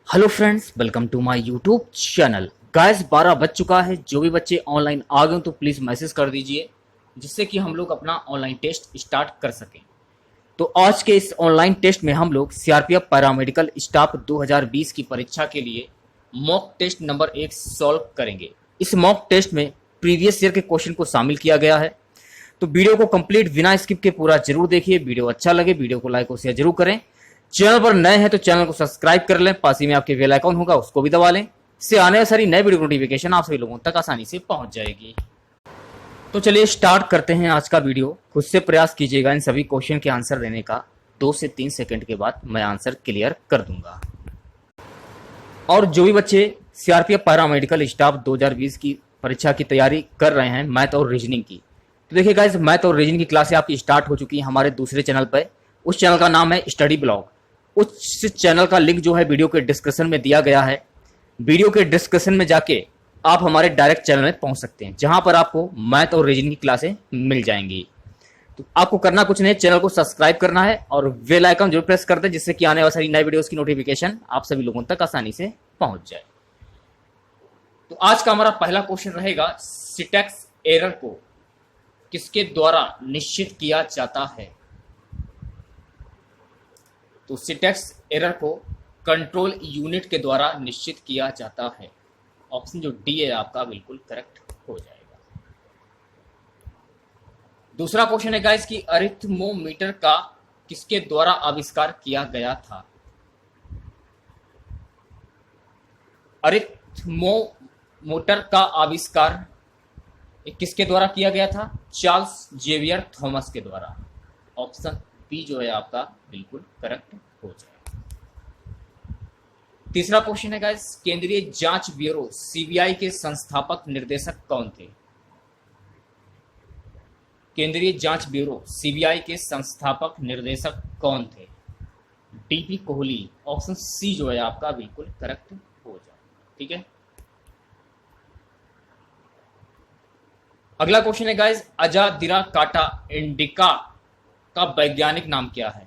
Hello friends, welcome to my YouTube channel. Guys 12 बज चुका है। जो भी बच्चे ऑनलाइन आ गए तो प्लीज़ मैसेज कर दीजिए, जिससे कि हम लोग अपना ऑनलाइन टेस्ट स्टार्ट कर सकें। तो आज के इस ऑनलाइन टेस्ट में हम लोग सीआरपीएफ पैरामेडिकल स्टाफ 2020 की परीक्षा के लिए मॉक टेस्ट नंबर 1 सॉल्व करेंगे। इस मॉक टेस्ट में प्रीवियस ईयर के क्वेश्चन को शामिल किया गया है। तो वीडियो को कंप्लीट बिना स्किप के पूरा जरूर देखिए। वीडियो अच्छा लगे वीडियो को लाइक और शेयर जरूर करें। चैनल पर नए हैं तो चैनल को सब्सक्राइब कर लें। पास ही में आपके बेल आइकन होगा, उसको भी दबा लें। इससे आने वाली सारी नए वीडियो नोटिफिकेशन आप सभी लोगों तक आसानी से पहुंच जाएगी। तो चलिए स्टार्ट करते हैं आज का वीडियो। खुद से प्रयास कीजिएगा इन सभी क्वेश्चन के आंसर देने का। 2 से 3 सेकंड के बाद मैं आंसर क्लियर कर दूंगा। और जो भी बच्चे सीआरपीएफ पैरामेडिकल स्टाफ 2020 की परीक्षा की तैयारी कर रहे हैं मैथ और रीजनिंग की, तो देखिए गाइस, मैथ और रीजनिंग की क्लासें आपकी स्टार्ट हो चुकी हैं हमारे दूसरे चैनल पर। उस चैनल का नाम है स्टडी ब्लॉग। उस चैनल का लिंक जो है वीडियो के डिस्क्रिप्शन में दिया गया है। वीडियो के डिस्क्रिप्शन में जाके आप हमारे डायरेक्ट चैनल में पहुंच सकते हैं, जहां पर आपको मैथ और रीजनिंग की क्लासें मिल जाएंगी। तो आपको करना कुछ नहीं, चैनल को सब्सक्राइब करना है और बेल आइकन जरूर प्रेस कर दें, जिससे कि आने वाली सारी नई वीडियोस की नोटिफिकेशन आप सभी लोगों तक आसानी से पहुंच जाए। तो आज का हमारा पहला क्वेश्चन रहेगा, सिंटैक्स एरर को किसके द्वारा निश्चित किया जाता है? तो सिंटैक्स एरर को कंट्रोल यूनिट के द्वारा निश्चित किया जाता है। ऑप्शन जो डी है आपका बिल्कुल करेक्ट हो जाएगा। दूसरा क्वेश्चन है गाइस कि अरिथमोमीटर का किसके द्वारा आविष्कार किया गया था? अरिथमोमीटर का आविष्कार किसके द्वारा किया गया था? चार्ल्स जेवियर थॉमस के द्वारा। ऑप्शन बी जो है आपका बिल्कुल करेक्ट हो जाएगा। तीसरा क्वेश्चन है गाइस, केंद्रीय जांच ब्यूरो सीबीआई के संस्थापक निर्देशक कौन थे? केंद्रीय जांच ब्यूरो सीबीआई के संस्थापक निर्देशक कौन थे? डीपी कोहली। ऑप्शन सी जो है आपका बिल्कुल करेक्ट हो जाएगा। ठीक है। अगला क्वेश्चन है गाइस, अजादिराकाटा इंडिका का वैज्ञानिक नाम क्या है?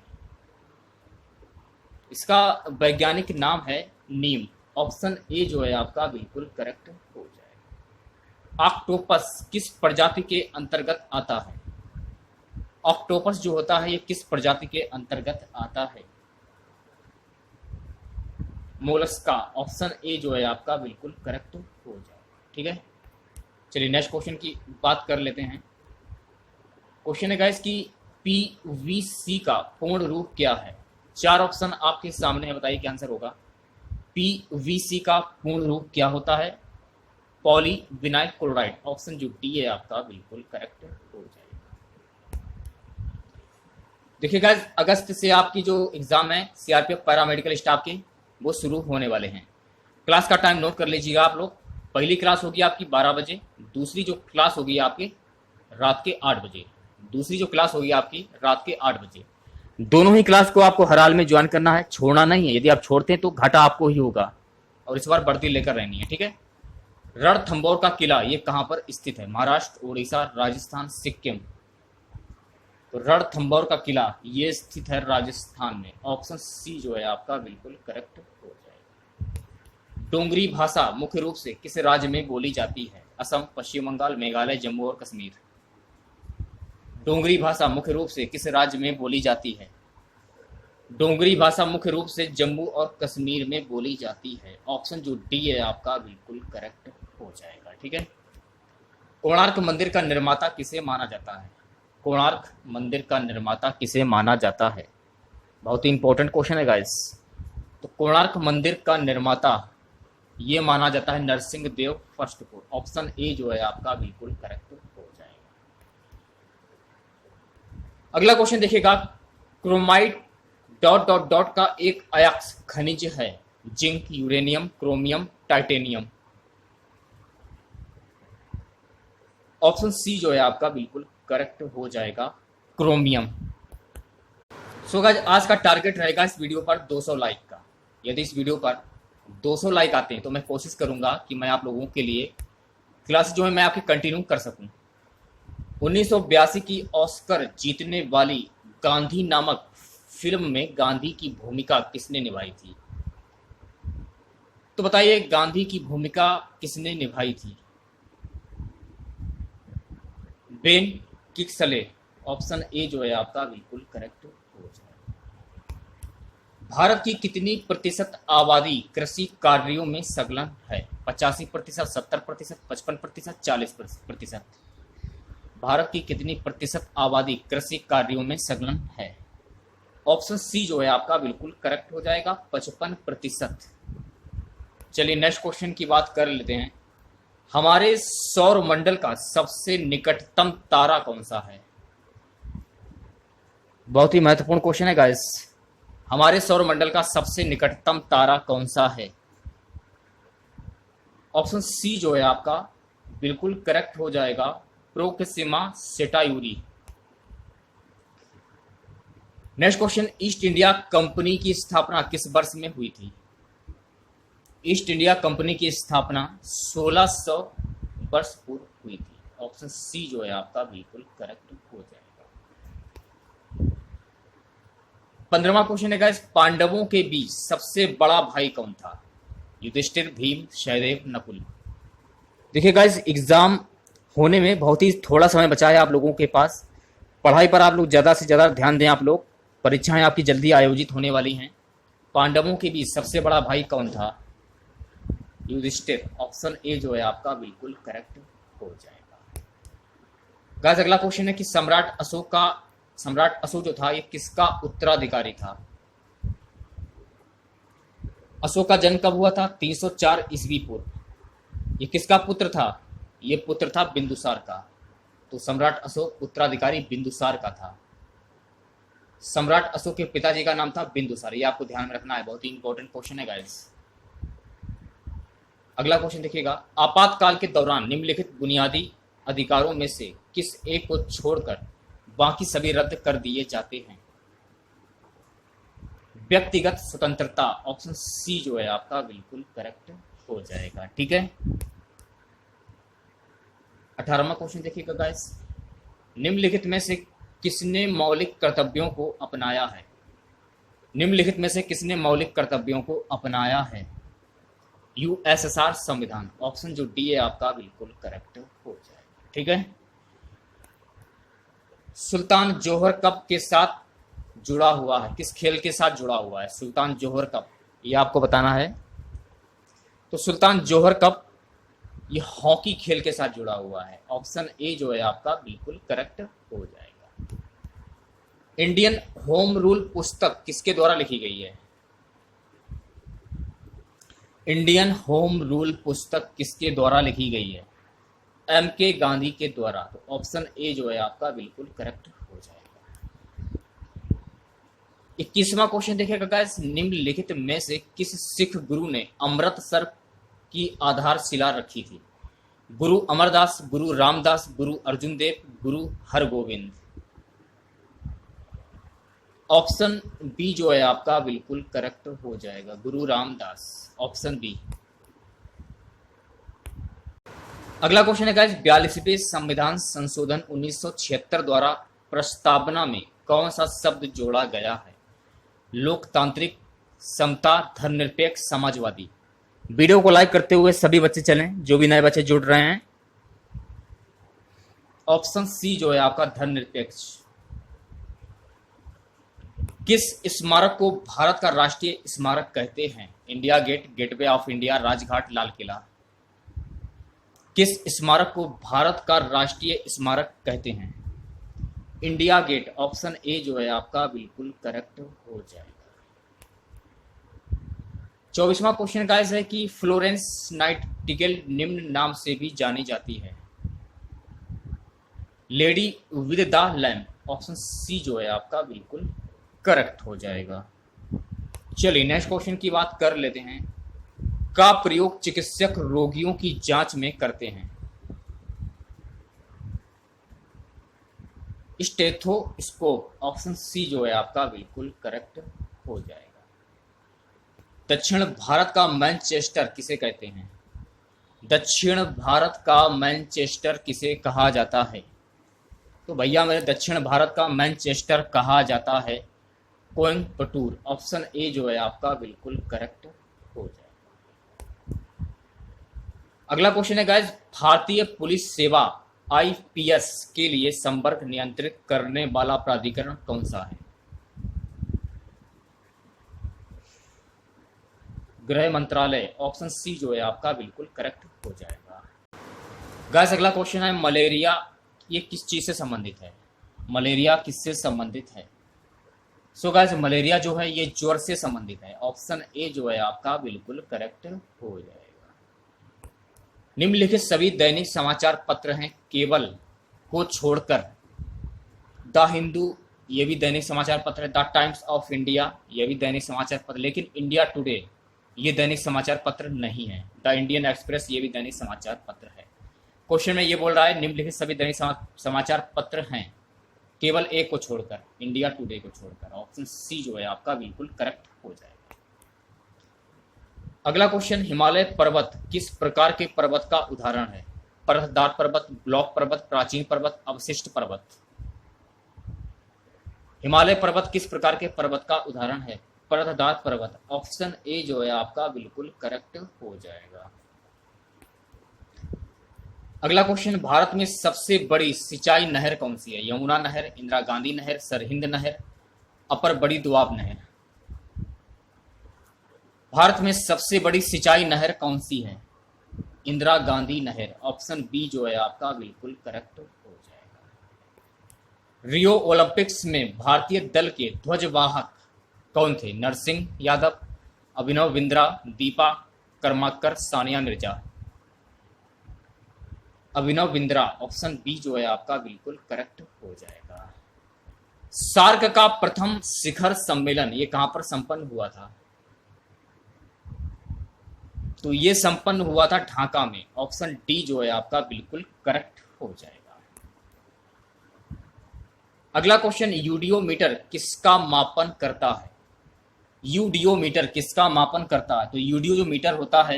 इसका वैज्ञानिक नाम है नीम। ऑप्शन ए जो है आपका बिल्कुल करेक्ट हो जाएगा। ऑक्टोपस किस प्रजाति के अंतर्गत आता है? ऑक्टोपस जो होता है ये किस प्रजाति के अंतर्गत आता है? मोलस्का। ऑप्शन ए जो है आपका बिल्कुल करेक्ट हो जाएगा। ठीक है। चलिए नेक्स्ट क्वेश्चन की बात कर लेते हैं। क्वेश्चन है गाइस कि पीवीसी का पूर्ण रूप क्या है? 4 ऑप्शन आपके सामने है, बताइए क्या आंसर होगा। पीवीसी का पूर्ण रूप क्या होता है? Polyvinyl chloride. ऑप्शन जो डी है आपका बिल्कुल करेक्ट हो जाएगा। देखिए गाइस, अगस्त से आपकी जो एग्जाम है सीआरपीएफ पैरामेडिकल स्टाफ के, वो शुरू होने वाले हैं। क्लास का टाइम नोट कर लीजिएगा आप लोग। पहली क्लास होगी आपकी 12 बजे, दूसरी जो क्लास होगी आपकी रात के 8 बजे, दूसरी जो क्लास होगी आपकी रात के 8 बजे। दोनों ही क्लास को आपको हर हाल में ज्वाइन करना है, छोड़ना नहीं है। यदि आप छोड़ते हैं तो घाटा आपको ही होगा, और इस बार बढ़ती लेकर रहनी है। ठीक है। रणथंभौर का किला ये कहां पर स्थित है? महाराष्ट्र, उड़ीसा, राजस्थान, सिक्किम। तो रणथंभौर का किला ये स्थित है राजस्थान में। ऑप्शन सी जो है आपका बिल्कुल करेक्ट हो जाएगा। डोंगरी भाषा मुख्य रूप से किस राज्य में बोली जाती है? असम, पश्चिम बंगाल, मेघालय, जम्मू और कश्मीर। डोंगरी भाषा मुख्य रूप से किस राज्य में बोली जाती है? डोंगरी भाषा मुख्य रूप से जम्मू और कश्मीर में बोली जाती है। ऑप्शन जो डी है आपका बिल्कुल करेक्ट हो जाएगा। ठीक है। कोणार्क मंदिर का निर्माता किसे माना जाता है? कोणार्क मंदिर का निर्माता किसे माना जाता है? बहुत ही इंपॉर्टेंट क्वेश्चन है गाइस। तो कोणार्क मंदिर का निर्माता ये माना जाता है नरसिंह देव फर्स्ट को। ऑप्शन ए जो है आपका बिल्कुल करेक्ट हो जाएगा। अगला क्वेश्चन देखिएगा, क्रोमाइट डॉट डॉट डॉट का एक अयस्क खनिज है? Zinc, uranium, chromium, titanium. Option C जो है आपका बिल्कुल करेक्ट हो जाएगा, क्रोमियम। सो गाइस, आज का टारगेट रहेगा इस वीडियो पर 200 लाइक का। यदि इस वीडियो पर 200 लाइक आते हैं तो मैं कोशिश करूंगा कि मैं आप लोगों के लिए क्लास जो है मैं आपकी कंटिन्यू कर सकूं। 1982 की ऑस्कर जीतने वाली गांधी नामक फिल्म में गांधी की भूमिका किसने निभाई थी? तो बताइए गांधी की भूमिका किसने निभाई थी? बेन किक्सले। ऑप्शन ए जो है आपका बिल्कुल करेक्ट हो जाएगा। भारत की कितनी प्रतिशत आबादी कृषि कार्यों में संलग्न है? 85%, 70%, 55%, 40%। भारत की कितनी प्रतिशत आबादी कृषि कार्यों में संलग्न है? ऑप्शन सी जो है आपका बिल्कुल करेक्ट हो जाएगा, 55%। चलिए नेक्स्ट क्वेश्चन की बात कर लेते हैं। हमारे सौर मंडल का सबसे निकटतम तारा कौन सा है? बहुत ही महत्वपूर्ण क्वेश्चन है गाइस। हमारे सौर मंडल का सबसे निकटतम तारा कौन सा है? ऑप्शन सी जो है आपका बिल्कुल करेक्ट हो जाएगा, Proxima Centauri. Next question, East India Company की स्थापना किस वर्ष में हुई थी? ईस्ट इंडिया कंपनी की स्थापना 1600 वर्ष पूर्व हुई थी। ऑप्शन सी जो है आपका बिल्कुल करेक्ट हो जाएगा। 15वां क्वेश्चन है गाइस, पांडवों के बीच सबसे बड़ा भाई कौन था? युधिष्ठिर, भीम, सहदेव, नकुल। देखिए गाइस, एग्जाम होने में बहुत ही थोड़ा समय बचा है आप लोगों के पास। पढ़ाई पर आप लोग ज़्यादा से ज़्यादा ध्यान दें। आप लोग, परीक्षाएं आपकी जल्दी आयोजित होने वाली हैं। पांडवों के बीच सबसे बड़ा भाई कौन था? युधिष्ठिर। ऑप्शन ए जो है आपका बिल्कुल करेक्ट हो जाएगा। गाइस अगला क्वेश्चन है कि सम्राट अशोक जो था ये किसका उत्तराधिकारी था? अशोक का जन्म कब हुआ था? 304 ईस्वी पूर्व। ये किसका पुत्र था? ये पुत्र था बिंदुसार का। तो सम्राट अशोक उत्तराधिकारी बिंदुसार का था। सम्राट अशोक के पिताजी का नाम था बिंदुसार। ये आपको ध्यान में रखना है, बहुत ही इंपॉर्टेंट क्वेश्चन है गाइस। अगला क्वेश्चन देखिएगा, आपातकाल के दौरान निम्नलिखित बुनियादी अधिकारों में से किस एक को छोड़कर बाकी सभी रद्द कर दिए जाते हैं? व्यक्तिगत स्वतंत्रता। ऑप्शन सी जो है आपका बिल्कुल करेक्ट हो जाएगा। ठीक है, 18वां क्वेश्चन देखिएगा गाइस, निम्नलिखित में से किसने मौलिक कर्तव्यों को अपनाया है? निम्नलिखित में से किसने मौलिक कर्तव्यों को अपनाया है? यूएसएसआर संविधान। ऑप्शन जो डी है आपका बिल्कुल करेक्ट हो जाएगा। ठीक है, सुल्तान जोहर कप के साथ जुड़ा हुआ है? किस खेल के साथ जुड़ा हुआ है सुल्तान जोहर कप? ये आपको बताना है। तो सुल्तान जोहर कप ये हॉकी खेल के साथ जुड़ा हुआ है। ऑप्शन ए जो है आपका बिल्कुल करेक्ट हो जाएगा। इंडियन होम रूल पुस्तक किसके द्वारा लिखी गई है? इंडियन होम रूल पुस्तक किसके द्वारा लिखी गई है? एम के गांधी के द्वारा। तो ऑप्शन ए जो है आपका बिल्कुल करेक्ट हो जाएगा। 21वां क्वेश्चन देखिएगा गाइस, निम्नलिखित में से किस सिख गुरु ने अमृतसर की आधारशिला रखी थी? गुरु अमरदास, गुरु रामदास, गुरु अर्जुन देव, गुरु हरगोविंद। ऑप्शन बी जो है आपका बिल्कुल करेक्ट हो जाएगा, गुरु रामदास। Option B. अगला क्वेश्चन है गाइस, 42वें संविधान संशोधन 1976 द्वारा प्रस्तावना में कौन सा शब्द जोड़ा गया है? लोकतांत्रिक, समता, धर्मनिरपेक्ष, समाजवादी। वीडियो को लाइक करते हुए सभी बच्चे चलें, जो भी नए बच्चे जुड़ रहे हैं। ऑप्शन सी जो है आपका धर्मनिरपेक्ष। किस स्मारक को भारत का राष्ट्रीय स्मारक कहते हैं? India Gate, Gateway of India, Rajghat, Lal Qila. किस स्मारक को भारत का राष्ट्रीय स्मारक कहते हैं? India gate. ऑप्शन ए जो है आपका बिल्कुल करेक्ट हो जाएगा। 24वां क्वेश्चन गाइस है कि फ्लोरेंस नाइटिंगेल निम्न नाम से भी जानी जाती है? Lady with the lamp. Option C जो है आपका बिल्कुल करेक्ट हो जाएगा। चलिए नेक्स्ट क्वेश्चन की बात कर लेते हैं। का प्रयोग चिकित्सक रोगियों की जांच में करते हैं? स्टेथोस्कोप। ऑप्शन सी जो है आपका बिल्कुल करेक्ट हो जाएगा। दक्षिण भारत का मैनचेस्टर किसे कहते हैं? दक्षिण भारत का मैनचेस्टर किसे कहा जाता है? तो भैया मेरे दक्षिण भारत का मैनचेस्टर कहा जाता है कोयम्बटूर। ऑप्शन ए जो है आपका बिल्कुल करेक्ट हो जाएगा। अगला क्वेश्चन है गाइस, भारतीय पुलिस सेवा आईपीएस के लिए संपर्क नियंत्रित करने वाला प्राधिकरण कौन सा है? गृह मंत्रालय, ऑप्शन सी जो है आपका बिल्कुल करेक्ट हो जाएगा। गाइस अगला क्वेश्चन है, मलेरिया ये किस चीज से संबंधित है? मलेरिया किससे संबंधित है? सो गाइस मलेरिया जो है ये ज्वर से संबंधित है। ऑप्शन ए जो है आपका बिल्कुल करेक्ट हो जाएगा। निम्नलिखित सभी दैनिक समाचार पत्र हैं केवल को छोड़कर। द हिंदू ये भी दैनिक समाचार पत्र है, द टाइम्स ऑफ इंडिया ये भी दैनिक समाचार पत्र, लेकिन इंडिया टुडे ये दैनिक समाचार पत्र नहीं है। द इंडियन एक्सप्रेस ये भी दैनिक समाचार पत्र है। क्वेश्चन में ये बोल रहा है निम्नलिखित सभी दैनिक समाचार पत्र हैं केवल एक को छोड़कर, इंडिया टुडे को छोड़कर। ऑप्शन सी जो है आपका बिल्कुल करेक्ट हो जाएगा। अगला क्वेश्चन, हिमालय पर्वत किस प्रकार के पर्वत का उदाहरण है? पर्वतदार पर्वत, ब्लॉक पर्वत, प्राचीन पर्वत, अवशिष्ट पर्वत। हिमालय पर्वत किस प्रकार के पर्वत का उदाहरण है? पर्वतदार पर्वत। ऑप्शन ए जो है आपका बिल्कुल करेक्ट हो जाएगा। अगला क्वेश्चन, भारत में सबसे बड़ी सिंचाई नहर कौन सी है? यमुना नहर, इंदिरा गांधी नहर, सरहिंद नहर, अपर बड़ी दोआब नहर। भारत में सबसे बड़ी सिंचाई नहर कौन सी है? इंदिरा गांधी नहर। ऑप्शन बी जो है आपका बिल्कुल करेक्ट हो जाएगा। रियो ओलंपिक्स में भारतीय दल के ध्वजवाहक कौन थे? नरसिंह यादव, अभिनव बिंद्रा, दीपा कर्माकर, सानिया मिर्जा। अभिनव बिंद्रा। ऑप्शन बी जो है आपका बिल्कुल करेक्ट हो जाएगा। सार्क का प्रथम शिखर सम्मेलन ये कहां पर संपन्न हुआ था? तो ये संपन्न हुआ था ढाका में। ऑप्शन डी जो है आपका बिल्कुल करेक्ट हो जाएगा। अगला क्वेश्चन, यूडियोमीटर किसका मापन करता है? यूडियोमीटर किसका मापन करता है? तो यूडियो जो मीटर होता है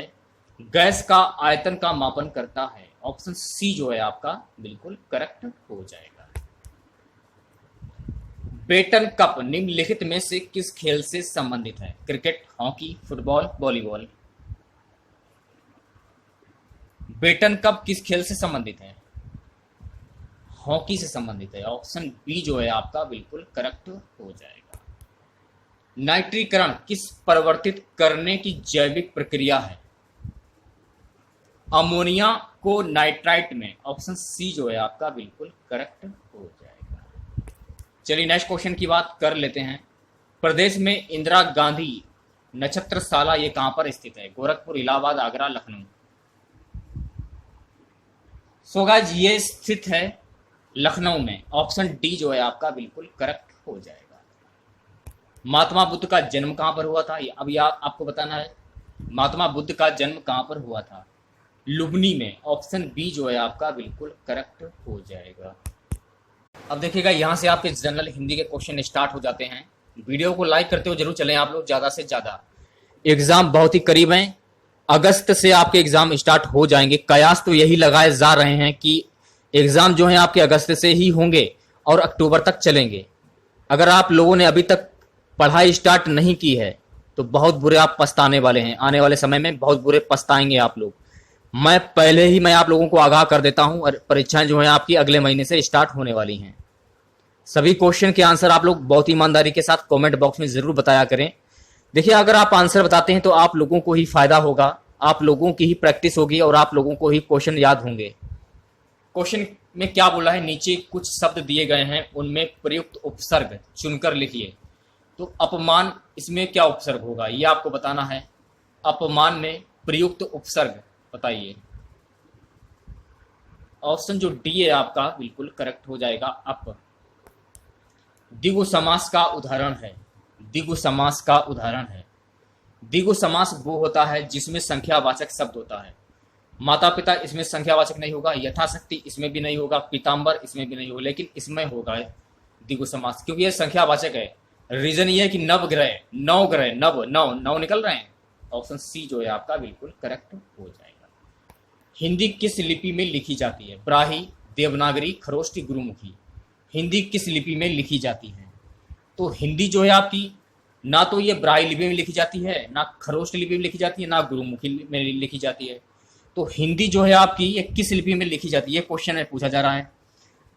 गैस का आयतन का मापन करता है। ऑप्शन सी जो है आपका बिल्कुल करेक्ट हो जाएगा। बेटन कप निम्नलिखित में से किस खेल से संबंधित है? Cricket, hockey, football, volleyball. Beighton Cup किस खेल से संबंधित है? हॉकी से संबंधित है। ऑप्शन बी जो है आपका बिल्कुल करेक्ट हो जाएगा। नाइट्रीकरण किस परिवर्तित करने की जैविक प्रक्रिया है? अमोनिया को नाइट्राइट में। ऑप्शन सी जो है आपका बिल्कुल करेक्ट हो जाएगा। चलिए नेक्स्ट क्वेश्चन की बात कर लेते हैं। प्रदेश में इंदिरा गांधी नक्षत्रशाला ये कहां पर स्थित है? गोरखपुर, इलाहाबाद, आगरा, लखनऊ। सो गाइस ये स्थित है लखनऊ में। ऑप्शन डी जो है आपका बिल्कुल करेक्ट हो जाएगा। महात्मा बुद्ध का जन्म कहां पर हुआ था? अभी आपको बताना है महात्मा बुद्ध का जन्म कहां पर हुआ था? लुबनी में। ऑप्शन बी जो है आपका बिल्कुल करेक्ट हो जाएगा। अब देखिएगा यहाँ से आपके जनरल हिंदी के क्वेश्चन स्टार्ट हो जाते हैं। वीडियो को लाइक करते हुए जरूर चलें आप लोग ज़्यादा से ज़्यादा। एग्ज़ाम बहुत ही करीब हैं, अगस्त से आपके एग्ज़ाम स्टार्ट हो जाएंगे। कयास तो यही लगाए जा रहे हैं कि एग्ज़ाम जो हैं आपके अगस्त से ही होंगे और अक्टूबर तक चलेंगे। अगर आप लोगों ने अभी तक पढ़ाई स्टार्ट नहीं की है तो बहुत बुरे आप पछताने वाले हैं। आने वाले समय में बहुत बुरे पछताएंगे आप लोग। मैं पहले ही आप लोगों को आगाह कर देता हूं, और परीक्षाएं जो हैं आपकी अगले महीने से स्टार्ट होने वाली हैं। सभी क्वेश्चन के आंसर आप लोग बहुत ईमानदारी के साथ कमेंट बॉक्स में जरूर बताया करें। देखिए अगर आप आंसर बताते हैं तो आप लोगों को ही फायदा होगा, आप लोगों की ही प्रैक्टिस होगी और आप लोगों को ही क्वेश्चन याद होंगे। क्वेश्चन में क्या बोला है, नीचे कुछ शब्द दिए गए हैं उनमें प्रयुक्त उपसर्ग चुनकर लिखिए। तो अपमान, इसमें क्या उपसर्ग होगा ये आपको बताना है। अपमान में प्रयुक्त उपसर्ग बताइए। ऑप्शन जो डी है आपका बिल्कुल करेक्ट हो जाएगा। अप। द्विगु समास का उदाहरण है। द्विगु समास का उदाहरण है। द्विगु समास वो होता है जिसमें संख्यावाचक शब्द होता है। माता पिता इसमें संख्यावाचक नहीं होगा, यथाशक्ति इसमें भी नहीं होगा, पीताम्बर इसमें भी नहीं होगा, लेकिन इसमें होगा द्विगु समास क्योंकि यह संख्यावाचक है। रीजन ये है कि नवग्रह, नौ ग्रह, नौ निकल रहे हैं। ऑप्शन सी जो है आपका बिल्कुल करेक्ट हो जाएगा। हिंदी किस लिपि में लिखी जाती है? ब्राही, देवनागरी, खरोष्टी, गुरुमुखी। हिंदी किस लिपि में लिखी जाती है? तो हिंदी जो है आपकी ना तो ये ब्राही लिपि में लिखी जाती है, ना खरोष्टी लिपि में लिखी जाती है, ना गुरुमुखी में लिखी जाती है। तो हिंदी जो है आपकी ये किस लिपि में लिखी जाती है, ये क्वेश्चन में पूछा जा रहा है।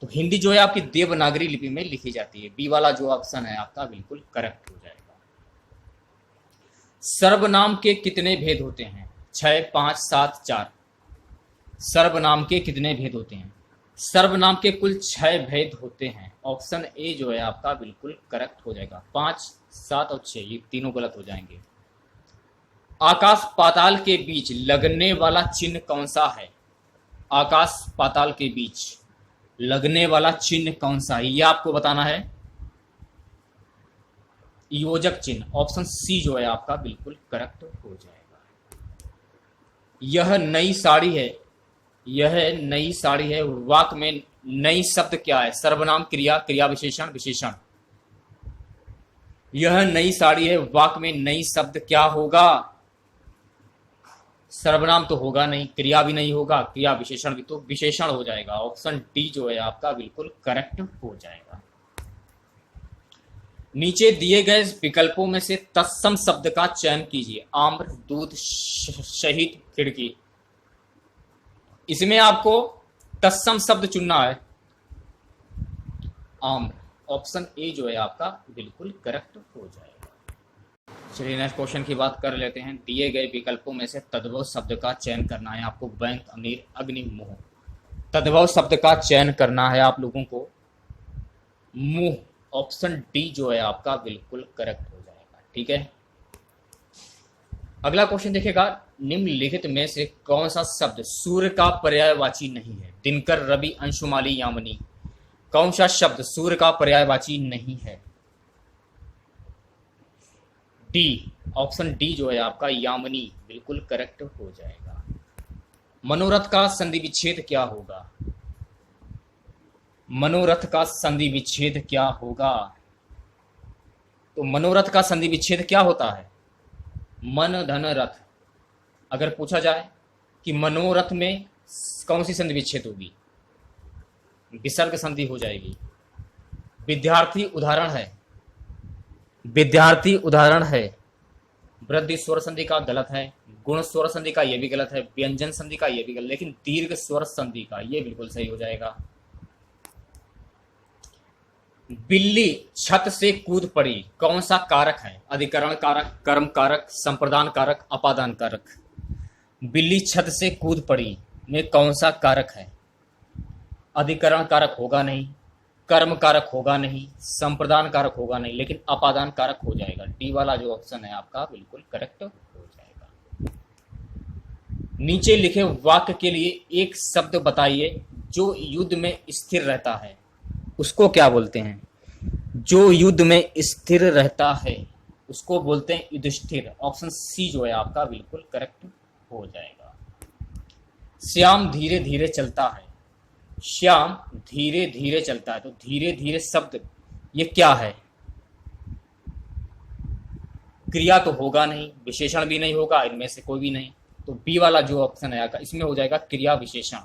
तो हिंदी जो है आपकी देवनागरी लिपि में लिखी जाती है। बी वाला जो ऑप्शन है आपका बिल्कुल करेक्ट हो जाएगा। सर्वनाम के कितने भेद होते हैं? 6, 5, 7, 4। सर्वनाम के कितने भेद होते हैं? सर्वनाम के कुल 6 भेद होते हैं। ऑप्शन ए जो है आपका बिल्कुल करेक्ट हो जाएगा। 5, 7 और 6 ये तीनों गलत हो जाएंगे। आकाश पाताल के बीच लगने वाला चिन्ह कौन सा है? आकाश पाताल के बीच लगने वाला चिन्ह कौन सा है, ये आपको बताना है। योजक चिन्ह। ऑप्शन सी जो है आपका बिल्कुल करेक्ट हो जाएगा। यह नई साड़ी है, यह नई साड़ी है, वाक्य में नई शब्द क्या है? सर्वनाम, क्रिया, क्रिया विशेषण, विशेषण। यह नई साड़ी है, वाक्य में नई शब्द क्या होगा? सर्वनाम तो होगा नहीं, क्रिया भी नहीं होगा, क्रिया विशेषण भी, तो विशेषण हो जाएगा। ऑप्शन डी जो है आपका बिल्कुल करेक्ट हो जाएगा। नीचे दिए गए विकल्पों में से तत्सम शब्द का चयन कीजिए। आम्र, दूध, शहीद, खिड़की। इसमें आपको तत्सम शब्द चुनना है। आम्र। ऑप्शन ए जो है आपका बिल्कुल करेक्ट हो जाएगा। चलिए नेक्स्ट क्वेश्चन की बात कर लेते हैं। दिए गए विकल्पों में से तद्भव शब्द का चयन करना है आपको। बैंक, अमीर, अग्नि, मुंह। तद्भव शब्द का चयन करना है आप लोगों को। मुंह। ऑप्शन डी जो है आपका बिल्कुल करेक्ट हो जाएगा। ठीक है, अगला क्वेश्चन देखिएगा। निम्नलिखित में से कौन सा शब्द सूर्य का पर्यायवाची नहीं है? दिनकर, रवि, अंशुमाली, यामिनी। कौन सा शब्द सूर्य का पर्यायवाची नहीं है? डी। ऑप्शन डी जो है आपका यामिनी बिल्कुल करेक्ट हो जाएगा। मनोरथ का संधि विच्छेद क्या होगा? मनोरथ का संधि विच्छेद क्या होगा? तो मनोरथ का संधि विच्छेद क्या होता है? मन, धन, रथ। अगर पूछा जाए कि मनोरथ में कौन सी संधि विच्छेद होगी? विसर्ग संधि हो जाएगी। विद्यार्थी उदाहरण है, विद्यार्थी उदाहरण है। वृद्धि स्वर संधि का गलत है। गुण स्वर संधि का ये भी गलत है। व्यंजन संधि का ये भी गलत, लेकिन दीर्घ स्वर संधि का ये बिल्कुल सही हो जाएगा। बिल्ली छत से कूद पड़ी, कौन सा कारक है? अधिकरण कारक, कर्म कारक, संप्रदान कारक, अपादान कारक। बिल्ली छत से कूद पड़ी में कौन सा कारक है? अधिकरण कारक होगा नहीं, कर्म कारक होगा नहीं, संप्रदान कारक होगा नहीं, लेकिन अपादान कारक हो जाएगा। डी वाला जो ऑप्शन है आपका बिल्कुल करेक्ट हो जाएगा। नीचे लिखे वाक्य के लिए एक शब्द बताइए जो युद्ध में स्थिर रहता है। उसको क्या बोलते हैं? जो युद्ध में स्थिर रहता है उसको बोलते हैं युधिष्ठिर। ऑप्शन सी जो है आपका बिल्कुल करेक्ट हो जाएगा। श्याम धीरे धीरे चलता है। श्याम धीरे धीरे चलता है, तो धीरे धीरे शब्द ये क्या है? क्रिया तो होगा नहीं, विशेषण भी नहीं होगा, इनमें से कोई भी नहीं। तो बी वाला जो ऑप्शन है आपका इसमें हो जाएगा क्रिया विशेषण।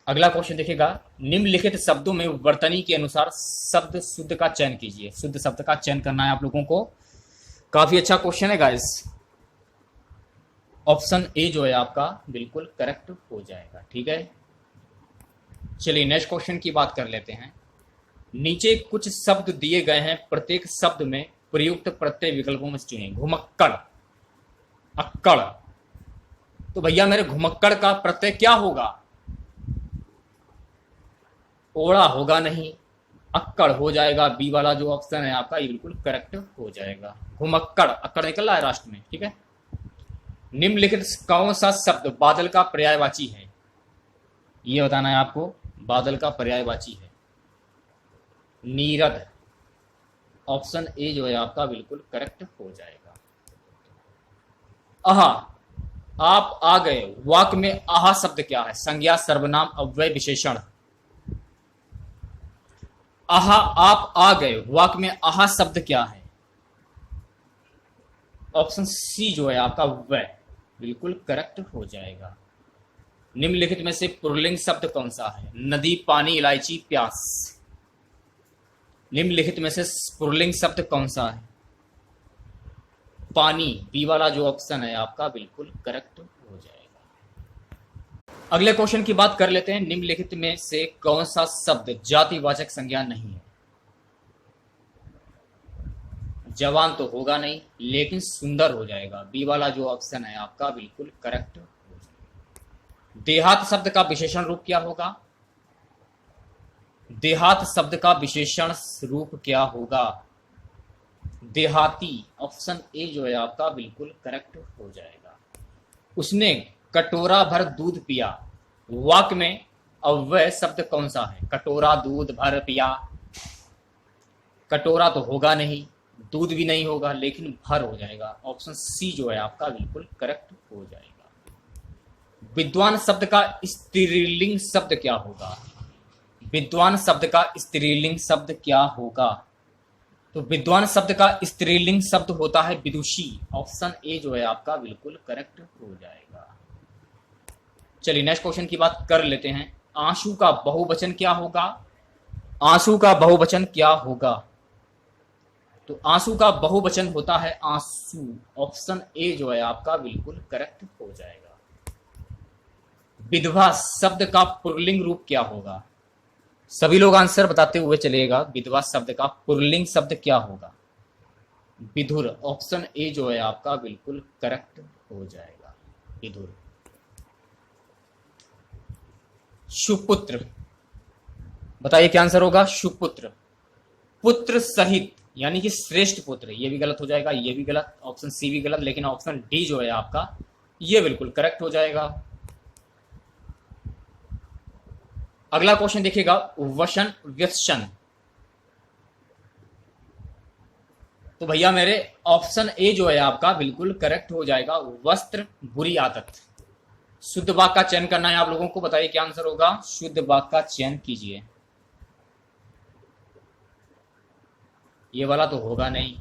अगला क्वेश्चन देखिएगा। निम्नलिखित शब्दों में वर्तनी के अनुसार शब्द शुद्ध का चयन कीजिए। शुद्ध शब्द का चयन करना है आप लोगों को। काफी अच्छा क्वेश्चन है गाइस। ऑप्शन ए जो है आपका बिल्कुल करेक्ट हो जाएगा। ठीक है, चलिए नेक्स्ट क्वेश्चन की बात कर लेते हैं। नीचे कुछ शब्द दिए गए हैं, प्रत्येक शब्द में प्रयुक्त प्रत्यय विकल्पों में चुनें। घुमक्कड़, अक्कड़। तो भैया मेरे घुमक्कड़ का प्रत्यय क्या होगा? ओड़ा होगा नहीं, अक्कड़ हो जाएगा। बी वाला जो ऑप्शन है आपका ये बिल्कुल करेक्ट हो जाएगा। घुमक्कड़, अक्कड़ निकल रहा है राष्ट्र में। ठीक है, निम्नलिखित कौन सा शब्द बादल का पर्यायवाची है? ये बताना है आपको। बादल का पर्यायवाची है नीरद। ऑप्शन ए जो है आपका बिल्कुल करेक्ट हो जाएगा। आहा, आप आ गए। वाक्य में आहा शब्द क्या है? संज्ञा, सर्वनाम, अव्यय, विशेषण। आहा, आप आ गए। वाक्य में आहा शब्द क्या है? ऑप्शन सी जो है आपका वह बिल्कुल करेक्ट हो जाएगा। निम्नलिखित में से पुल्लिंग शब्द कौन सा है? नदी, पानी, इलायची, प्यास। निम्नलिखित में से पुल्लिंग शब्द कौन सा है? पानी, बी वाला जो ऑप्शन है आपका बिल्कुल करेक्ट हो जाएगा। अगले क्वेश्चन की बात कर लेते हैं। निम्नलिखित में से कौन सा शब्द जातिवाचक संज्ञा नहीं है? जवान तो होगा नहीं, लेकिन सुंदर हो जाएगा। बी वाला जो ऑप्शन है आपका बिल्कुल करेक्ट हो जाएगा। देहात शब्द का विशेषण रूप क्या होगा? देहात शब्द का विशेषण रूप क्या होगा? देहाती, ऑप्शन ए जो है आपका बिल्कुल करेक्ट हो जाएगा। उसने कटोरा भर दूध पिया, वाक्य में अव्यय शब्द कौन सा है? कटोरा दूध भर पिया, कटोरा तो होगा नहीं, दूध भी नहीं होगा, लेकिन भर हो जाएगा। ऑप्शन सी जो है आपका बिल्कुल करेक्ट हो जाएगा। विद्वान शब्द का स्त्रीलिंग शब्द क्या होगा? विद्वान शब्द का स्त्रीलिंग शब्द क्या होगा? तो विद्वान शब्द का स्त्रीलिंग शब्द होता है विदुषी। ऑप्शन ए जो है आपका बिल्कुल करेक्ट हो जाएगा। चलिए नेक्स्ट क्वेश्चन की बात कर लेते हैं। आंसू का बहुवचन क्या होगा? आंसू का बहुवचन क्या होगा? तो आंसू का बहुवचन होता है आंसू। ऑप्शन ए जो है आपका बिल्कुल करेक्ट हो जाएगा। विधवा शब्द का पुल्लिंग रूप क्या होगा? सभी लोग आंसर बताते हुए चलिएगा। विधवा शब्द का पुल्लिंग शब्द क्या होगा? विधुर। ऑप्शन ए जो है आपका बिल्कुल करेक्ट हो जाएगा, विधुर। सुपुत्र, बताइए क्या आंसर होगा? सुपुत्र। पुत्र सहित यानी कि श्रेष्ठ पुत्र, ये भी गलत हो जाएगा, ये भी गलत, ऑप्शन सी भी गलत, लेकिन ऑप्शन डी जो है आपका ये बिल्कुल करेक्ट हो जाएगा। अगला क्वेश्चन देखिएगा, वसन व्यसन। तो भैया मेरे ऑप्शन ए जो है आपका बिल्कुल करेक्ट हो जाएगा, वस्त्र बुरी आदत। शुद्ध वाक्य का चयन करना है आप लोगों को, बताइए क्या आंसर होगा? शुद्ध वाक्य का चयन कीजिए। ये वाला तो होगा नहीं,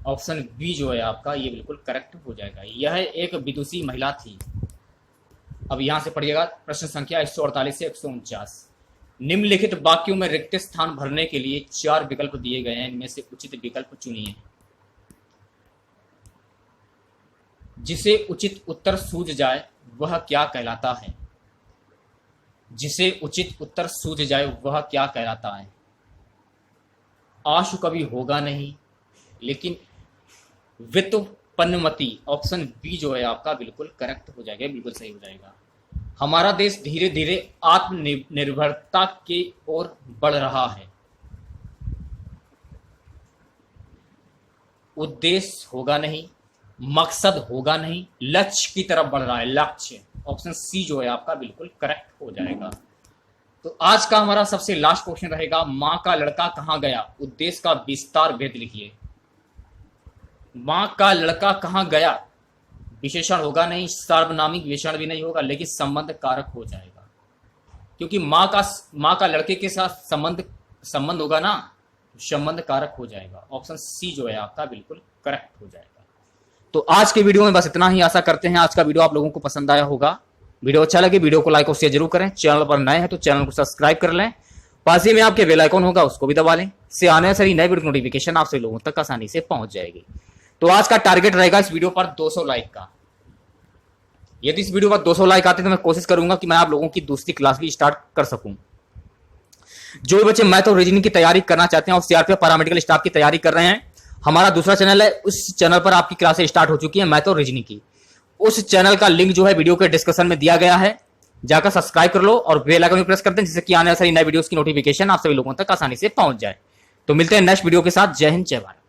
ऑप्शन बी जो है आपका ये बिल्कुल करेक्ट हो जाएगा। यह एक विदुषी महिला थी। अब यहां से पढ़िएगा प्रश्न संख्या 148 से 149। निम्नलिखित वाक्यों में रिक्त स्थान भरने के लिए 4 विकल्प दिए गए हैं, इनमें से उचित विकल्प चुनिए। जिसे उचित उत्तर सूझ जाए वह क्या कहलाता है? जिसे उचित उत्तर सूझ जाए वह क्या कहलाता है? आशु कभी होगा नहीं, लेकिन व्युत्पन्नमति। ऑप्शन बी जो है आपका बिल्कुल करेक्ट हो जाएगा, बिल्कुल सही हो जाएगा। हमारा देश धीरे धीरे आत्मनिर्भरता की ओर बढ़ रहा है। उद्देश्य होगा नहीं, मकसद होगा नहीं, लक्ष्य की तरफ बढ़ रहा है, लक्ष्य। ऑप्शन सी जो है आपका बिल्कुल करेक्ट हो जाएगा। तो आज का हमारा सबसे लास्ट क्वेश्चन रहेगा, मां का लड़का कहां गया? उद्देश्य का विस्तार भेद लिखिए। मां का लड़का कहां गया? विशेषण होगा नहीं, सार्वनामिक विशेषण भी नहीं होगा, लेकिन संबंध कारक हो जाएगा, क्योंकि मां का लड़के के साथ संबंध होगा ना, संबंध कारक हो जाएगा। ऑप्शन सी जो है आपका बिल्कुल करेक्ट हो जाएगा। तो आज के वीडियो में बस इतना ही। आशा करते हैं आज का वीडियो आप लोगों को पसंद आया होगा। वीडियो अच्छा लगे वीडियो को लाइक और शेयर जरूर करें। चैनल पर नए हैं तो चैनल को सब्सक्राइब कर लें। पास ही में आपके बेल आइकन होगा, उसको भी दबा लें। इससे आने वाली नए वीडियो नोटिफिकेशन आप सभी लोगों तक आसानी से पहुंच जाएगी। तो आज का टारगेट रहेगा इस वीडियो पर 200 लाइक का। यदि इस वीडियो पर 200 लाइक आते तो मैं कोशिश करूंगा कि मैं आप लोगों की दूसरी क्लास भी स्टार्ट कर सकूं। जो भी बच्चे मैथ और रीजनिंग की तैयारी करना चाहते हैं और सीआरपीएफ पैरामेडिकल स्टाफ की तैयारी कर रहे हैं, हमारा दूसरा चैनल है, उस चैनल पर आपकी क्लासें स्टार्ट हो चुकी है मैथ और रीजनिंग की। उस चैनल का लिंक जो है वीडियो के डिस्क्रिप्शन में दिया गया है, जाकर सब्सक्राइब कर लो और बेल आइकन भी प्रेस कर दें, जिससे कि आने वाली नई वीडियोस की नोटिफिकेशन आप सभी लोगों तक आसानी से पहुंच जाए। तो मिलते हैं नेक्स्ट वीडियो के साथ। जय हिंद, जय भारत।